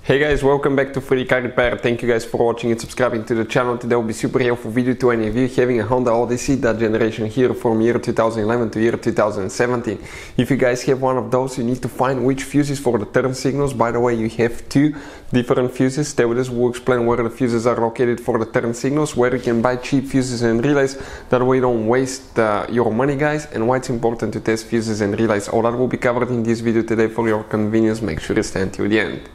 Hey guys, welcome back to Free Car Repair. Thank you guys for watching and subscribing to the channel. Today will be super helpful video to any of you having a Honda Odyssey, that generation here from year 2011 to year 2017. If you guys have one of those, you need to find which fuses for the turn signals. By the way, you have two different fuses. Stay with us, we'll explain where the fuses are located for the turn signals, where you can buy cheap fuses and relays. That way you don't waste your money, guys, and why it's important to test fuses and relays. All that will be covered in this video today for your convenience. Make sure you stay until the end.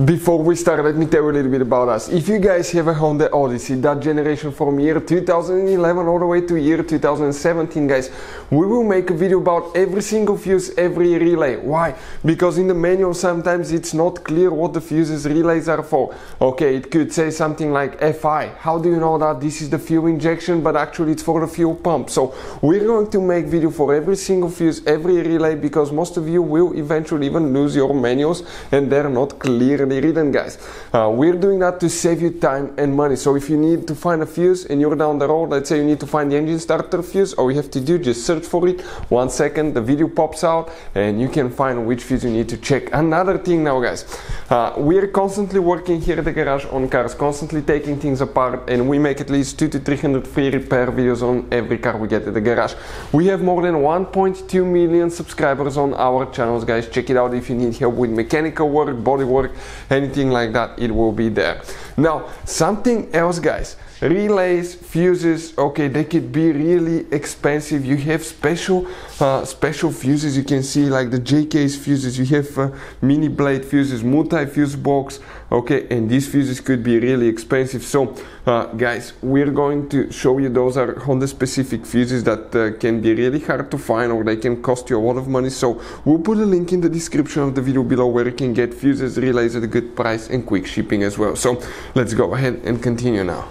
Before we start, let me tell you a little bit about us. If you guys have a Honda Odyssey, that generation from year 2011 all the way to year 2017, guys, we will make a video about every single fuse, every relay. Why? Because in the manual sometimes it's not clear what the fuses relays are for. Okay, it could say something like FI. How do you know that this is the fuel injection, but actually it's for the fuel pump? So we're going to make video for every single fuse, every relay, because most of you will eventually even lose your manuals and they're not clearly written, guys. We're doing that to save you time and money. So if you need to find a fuse and you're down the road, let's say you need to find the engine starter fuse, all you have to do, just search for it. 1 second, the video pops out and you can find which fuse you need to check. Another thing now, guys, we're constantly working here at the garage on cars, constantly taking things apart, and we make at least 200 to 300 free repair videos on every car we get at the garage. We have more than 1.2 million subscribers on our channels, guys. Check it out if you need help with mechanical work, body work, anything like that, it will be there. Now, something else, guys. Relays, fuses, okay, they could be really expensive. You have special fuses. You can see like the JK's fuses. You have mini blade fuses, multi-fuse box, okay, and these fuses could be really expensive. So guys, we're going to show you those are Honda specific fuses that can be really hard to find, or they can cost you a lot of money. So we'll put a link in the description of the video below where you can get fuses, relays at a good price and quick shipping as well. So let's go ahead and continue now.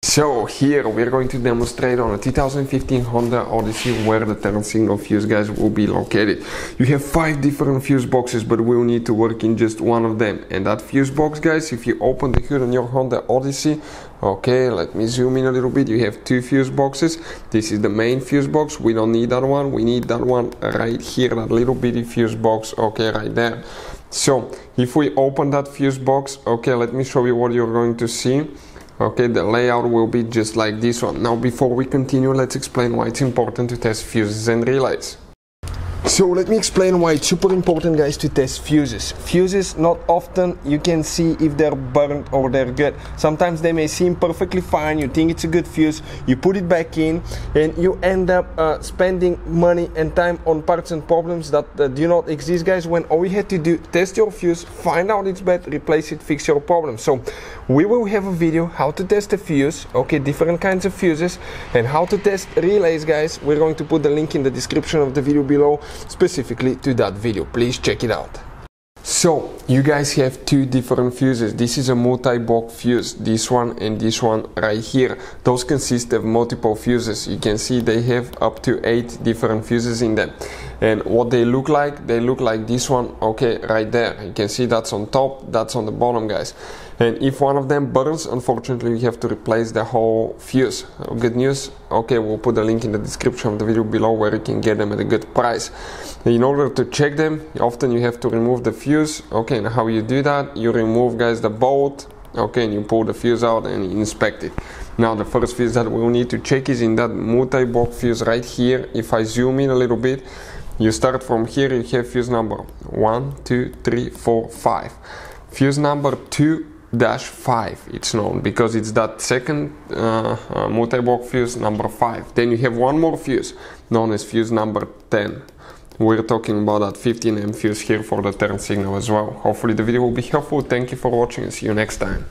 So here we're going to demonstrate on a 2015 Honda Odyssey where the turn signal fuse, guys, will be located. You have 5 different fuse boxes, but we'll need to work in just one of them. And that fuse box, guys, if you open the hood on your Honda Odyssey, okay, let me zoom in a little bit. You have 2 fuse boxes. This is the main fuse box. We don't need that one. We need that one right here, that little bitty fuse box, okay, right there. So if we open that fuse box, okay, let me show you what you're going to see. Okay, the layout will be just like this one. Now, before we continue, let's explain why it's important to test fuses and relays. So let me explain why it's super important, guys, to test fuses. Fuses, not often you can see if they're burnt or they're good. Sometimes they may seem perfectly fine, you think it's a good fuse, you put it back in and you end up spending money and time on parts and problems that do not exist, guys, when all you had to do, test your fuse, find out it's bad, replace it, fix your problem. So we will have a video how to test a fuse, okay, different kinds of fuses, and how to test relays, guys. We're going to put the link in the description of the video below specifically to that video. Please check it out. So you guys have 2 different fuses. This is a multi-box fuse, this one and this one right here. Those consist of multiple fuses. You can see they have up to 8 different fuses in them. And what they look like this one, okay, right there. You can see that's on top, that's on the bottom, guys. And if one of them burns, unfortunately we have to replace the whole fuse. Good news, okay, we'll put a link in the description of the video below where you can get them at a good price. In order to check them, often you have to remove the fuse. Okay, and how you do that, you remove, guys, the bolt, okay, and you pull the fuse out and inspect it. Now the first fuse that we'll need to check is in that multi-box fuse right here. If I zoom in a little bit, you start from here, you have fuse number 1, 2, 3, 4, 5. Fuse number 2-5, it's known because it's that second multi-box fuse number 5. Then you have one more fuse known as fuse number 10. We're talking about that 15 amp fuse here for the turn signal as well. Hopefully the video will be helpful. Thank you for watching and see you next time.